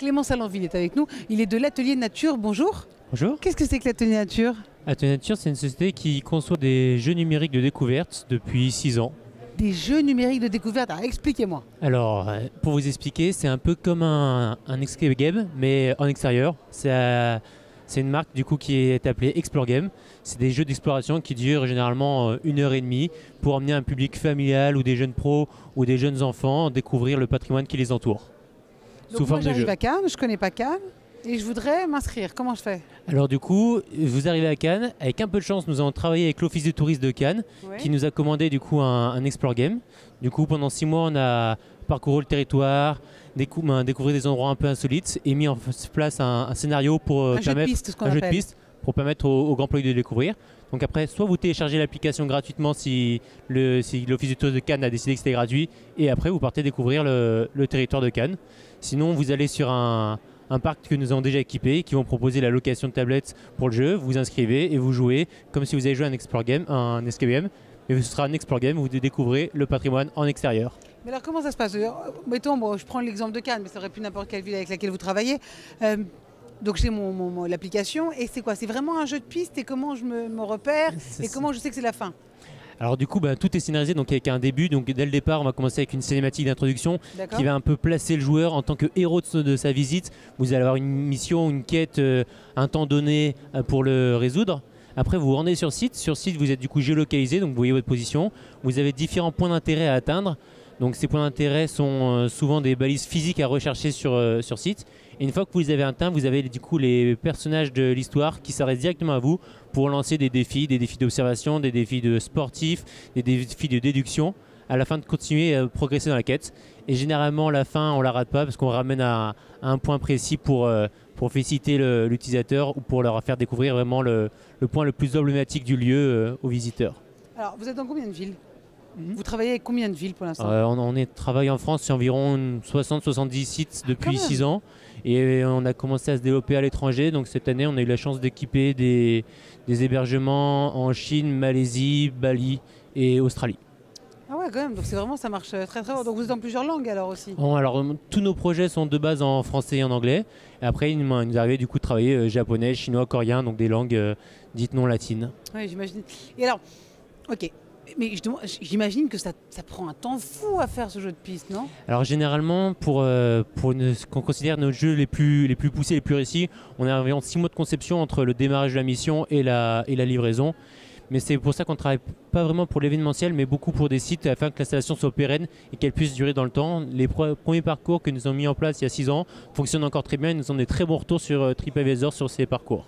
Clément Salanville est avec nous, il est de l'Atelier Nature, bonjour. Bonjour. Qu'est-ce que c'est que l'Atelier Nature? Atelier Nature, c'est une société qui conçoit des jeux numériques de découverte depuis 6 ans. Des jeux numériques de découverte, alors expliquez-moi. Alors, pour vous expliquer, c'est un peu comme un escape game, mais en extérieur. C'est une marque du coup qui est appelée Explore Game. C'est des jeux d'exploration qui durent généralement 1 heure et demie pour emmener un public familial ou des jeunes pros ou des jeunes enfants découvrir le patrimoine qui les entoure. Donc Sous moi forme de jeu. j'arrive à Cannes, je connais pas Cannes et je voudrais m'inscrire, comment je fais? Alors du coup, vous arrivez à Cannes, avec un peu de chance, nous avons travaillé avec l'Office de tourisme de Cannes qui nous a commandé du coup un Explore Game. Du coup, pendant 6 mois, on a parcouru le territoire, découvert des endroits un peu insolites et mis en place un scénario pour un jeu de piste, ce qu'on appelle. jeu de piste pour permettre au grand public de découvrir. Donc après, soit vous téléchargez l'application gratuitement si l'Office du tourisme de Cannes a décidé que c'était gratuit, et après vous partez découvrir le territoire de Cannes. Sinon, vous allez sur un parc que nous avons déjà équipé, qui vont proposer la location de tablettes pour le jeu. Vous vous inscrivez et vous jouez comme si vous avez joué un Explore Game, un escape game. Mais ce sera un Explore Game où vous découvrez le patrimoine en extérieur. Mais alors comment ça se passe? Mettons, bon, je prends l'exemple de Cannes, mais ça aurait pu n'importe quelle ville avec laquelle vous travaillez. Donc j'ai l'application et c'est quoi? C'est vraiment un jeu de piste et comment je me repère et comment je sais que c'est la fin? Alors du coup, tout est scénarisé donc avec un début. Donc dès le départ, on va commencer avec une cinématique d'introduction qui va un peu placer le joueur en tant que héros de sa visite. Vous allez avoir une mission, une quête, un temps donné pour le résoudre. Après, vous vous rendez sur site. Sur site, vous êtes du coup géolocalisé, donc vous voyez votre position. Vous avez différents points d'intérêt à atteindre. Donc ces points d'intérêt sont souvent des balises physiques à rechercher sur site. Et une fois que vous les avez atteints, vous avez du coup les personnages de l'histoire qui s'arrêtent directement à vous pour lancer des défis d'observation, des défis de sportifs, des défis de déduction, à la fin de continuer à progresser dans la quête. Et généralement, la fin, on la rate pas parce qu'on ramène à un point précis pour féliciter l'utilisateur ou pour leur faire découvrir vraiment le point le plus emblématique du lieu aux visiteurs. Alors, vous êtes dans combien de villes? Vous travaillez avec combien de villes pour l'instant? On travaille en France sur environ 60-70 sites depuis 6 ans. Et on a commencé à se développer à l'étranger. Donc cette année, on a eu la chance d'équiper des hébergements en Chine, Malaisie, Bali et Australie. Ah ouais, quand même. Donc c'est vraiment, ça marche très très bien. Donc vous êtes dans plusieurs langues alors aussi? Alors tous nos projets sont de base en français et en anglais. Et après, il nous arrivait du coup de travailler japonais, chinois, coréen, donc des langues dites non latines. Oui, j'imagine. Et alors, ok. Mais j'imagine que ça prend un temps fou à faire ce jeu de piste, non? Alors généralement, pour ce qu'on considère nos jeux les plus poussés, les plus réussis, on a environ 6 mois de conception entre le démarrage de la mission et la livraison. Mais c'est pour ça qu'on ne travaille pas vraiment pour l'événementiel, mais beaucoup pour des sites afin que l'installation soit pérenne et qu'elle puisse durer dans le temps. Les premiers parcours que nous avons mis en place il y a 6 ans fonctionnent encore très bien et nous avons des très bons retours sur TripAdvisor sur ces parcours.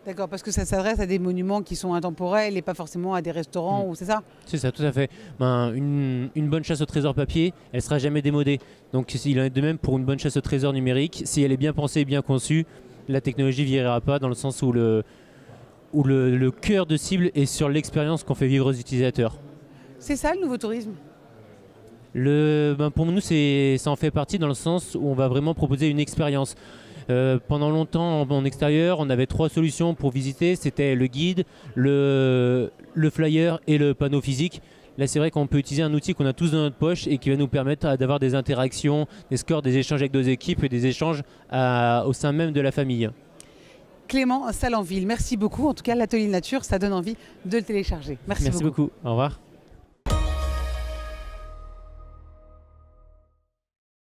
D'accord, parce que ça s'adresse à des monuments qui sont intemporels et pas forcément à des restaurants, ou c'est ça? C'est ça, tout à fait. Une bonne chasse au trésor papier, elle ne sera jamais démodée. Donc il en est de même pour une bonne chasse au trésor numérique. Si elle est bien pensée et bien conçue, la technologie ne vieillira pas dans le sens où le cœur de cible est sur l'expérience qu'on fait vivre aux utilisateurs. C'est ça le nouveau tourisme? Pour nous, ça en fait partie dans le sens où on va vraiment proposer une expérience. Pendant longtemps en extérieur, on avait 3 solutions pour visiter, c'était le guide, le flyer et le panneau physique. Là, c'est vrai qu'on peut utiliser un outil qu'on a tous dans notre poche et qui va nous permettre d'avoir des interactions, des scores, des échanges avec nos équipes et des échanges au sein même de la famille. Clément Salanville, merci beaucoup. En tout cas, l'Atelier Nature, ça donne envie de le télécharger. Merci beaucoup. Au revoir.